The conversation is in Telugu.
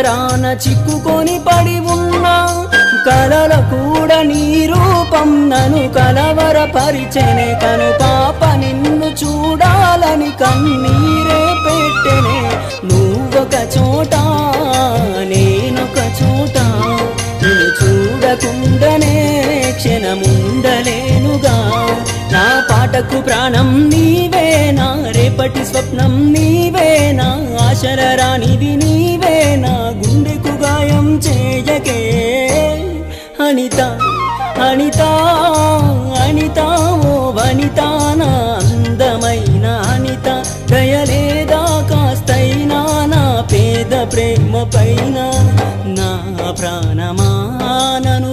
పంజరాన చిక్కుకొని పడి ఉన్నా కలల కూడా నీ రూపం నన్ను కలవరపరిచెనే కను పాప నిన్ను చూడాలని కన్నీరే పెట్టెనే నువ్వొక చోట నేనొక చోట నిన్ను చూడకుండానే క్షణముండలేనుగా నా పాటకు ప్రాణం నీవేనా రేపటి స్వప్నం నీవేనా ఆశల రానిది నీవేనా గుండెకు గాయం చేయకే అనిత అనిత అనిత ఓ వనిత నా అందమైన అనిత దయలేదా కాస్తైనా నా పేద ప్రేమ పైన నా ప్రాణమా నన్ను